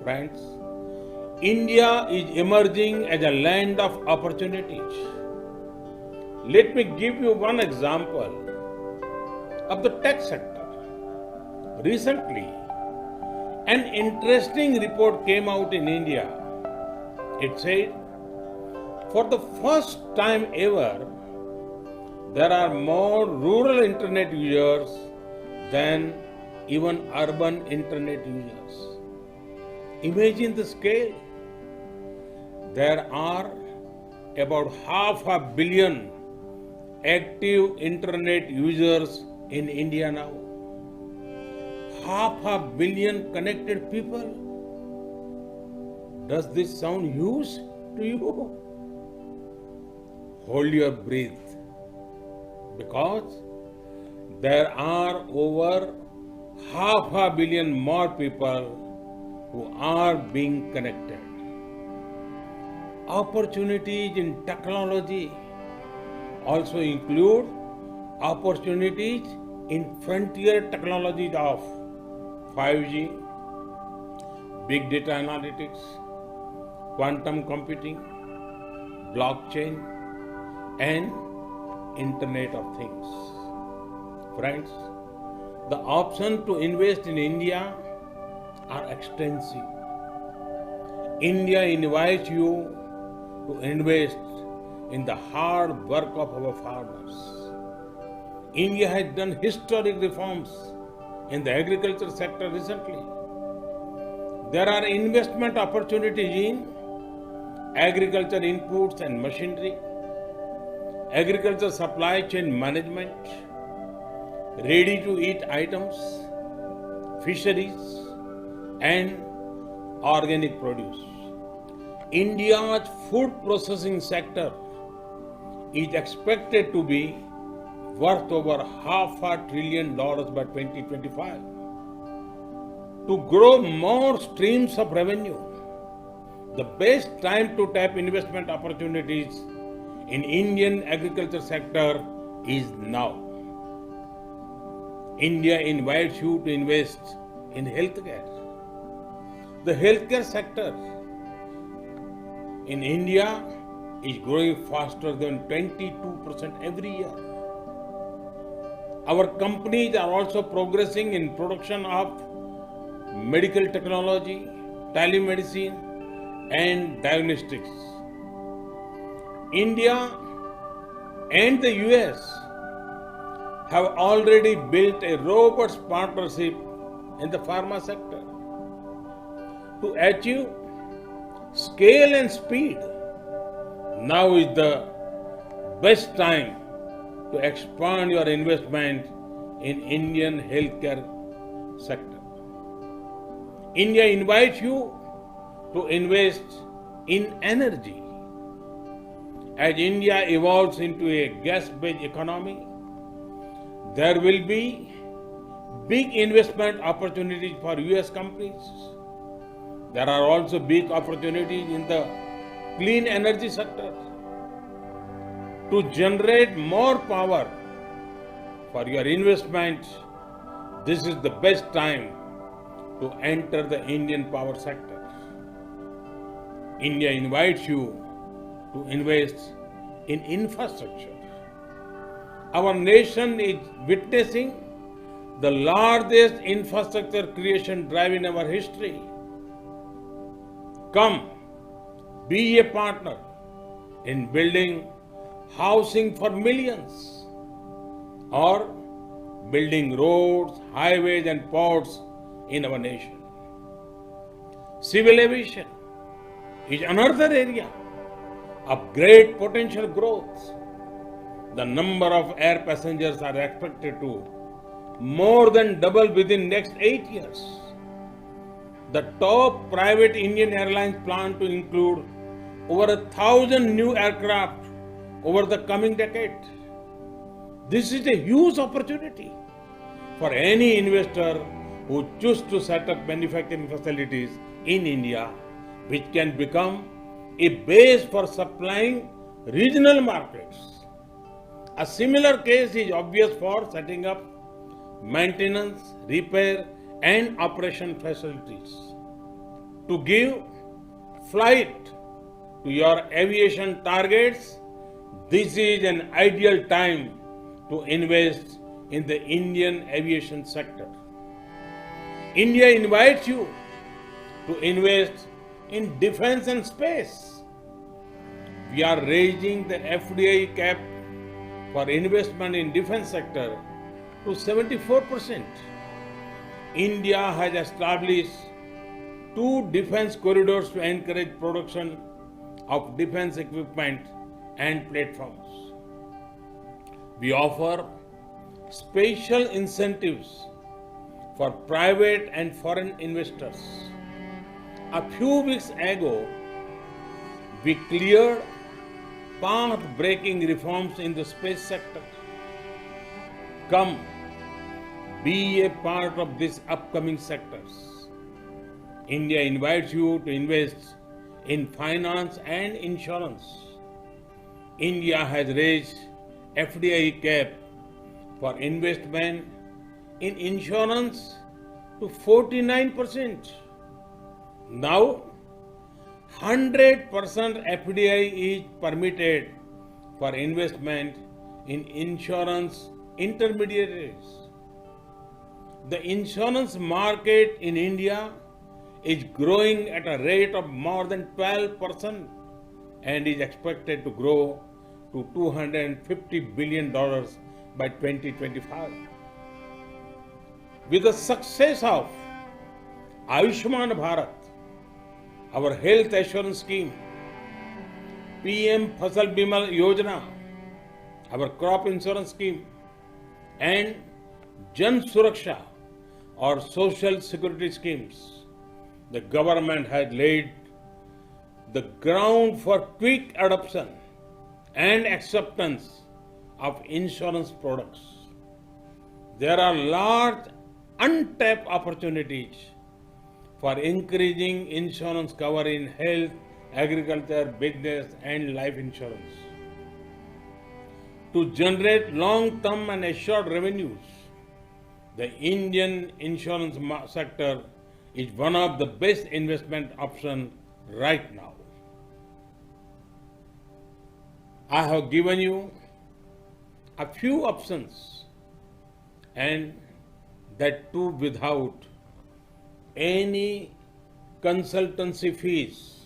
Friends, India is emerging as a land of opportunities. Let me give you one example of the tech sector. Recently, an interesting report came out in India. It said, for the first time ever, there are more rural internet users than even urban internet users. Imagine the scale. There are about half a billion active internet users in India now. Half a billion connected people. Does this sound huge to you? Hold your breath, because there are over half a billion more people who are being connected. Opportunities in technology also include opportunities in frontier technologies of 5G, big data analytics, quantum computing, blockchain, and Internet of Things. Friends, the options to invest in India are extensive. India invites you to invest in the hard work of our farmers. India has done historic reforms in the agriculture sector recently. There are investment opportunities in agriculture inputs and machinery, agriculture supply chain management, ready-to-eat items, fisheries, and organic produce. India's food processing sector is expected to be worth over $500 billion by 2025. To grow more streams of revenue, the best time to tap investment opportunities in Indian agriculture sector is now. India invites you to invest in healthcare. The healthcare sector in India is growing faster than 22% every year. Our companies are also progressing in production of medical technology, telemedicine, and diagnostics. India and the US have already built a robust partnership in the pharma sector. To achieve scale and speed, now is the best time to expand your investment in Indian healthcare sector. India invites you to invest in energy. As India evolves into a gas-based economy, there will be big investment opportunities for US companies. There are also big opportunities in the clean energy sector. To generate more power for your investment, this is the best time to enter the Indian power sector. India invites you to invest in infrastructure. Our nation is witnessing the largest infrastructure creation drive in our history. Come, be a partner in building housing for millions, or building roads, highways, and ports in our nation. Civil aviation is another area of great potential growth. The number of air passengers are expected to more than double within next 8 years. The top private Indian airlines plan to include over 1,000 new aircraft over the coming decade. This is a huge opportunity for any investor who chooses to set up manufacturing facilities in India, which can become a base for supplying regional markets. A similar case is obvious for setting up maintenance, repair, and operation facilities. to give flight to your aviation targets, this is an ideal time to invest in the Indian aviation sector. India invites you to invest in defense and space. We are raising the FDI cap for investment in defense sector to 74%. India has established 2 defense corridors to encourage production of defense equipment and platforms. We offer special incentives for private and foreign investors. A few weeks ago, we cleared path-breaking reforms in the space sector. Come, be a part of these upcoming sectors. India invites you to invest in finance and insurance. India has raised FDI cap for investment in insurance to 49%. Now, 100% FDI is permitted for investment in insurance intermediaries. The insurance market in India is growing at a rate of more than 12% and is expected to grow to $250 billion by 2025. With the success of Ayushman Bharat, our health assurance scheme, PM Fasal Bima Yojana, our crop insurance scheme, and Jan Suraksha, or social security schemes, the government has laid the ground for quick adoption and acceptance of insurance products. There are large untapped opportunities for increasing insurance cover in health, agriculture, business, and life insurance. To generate long-term and assured revenues, the Indian insurance sector is one of the best investment options right now. I have given you a few options, and that too without any consultancy fees.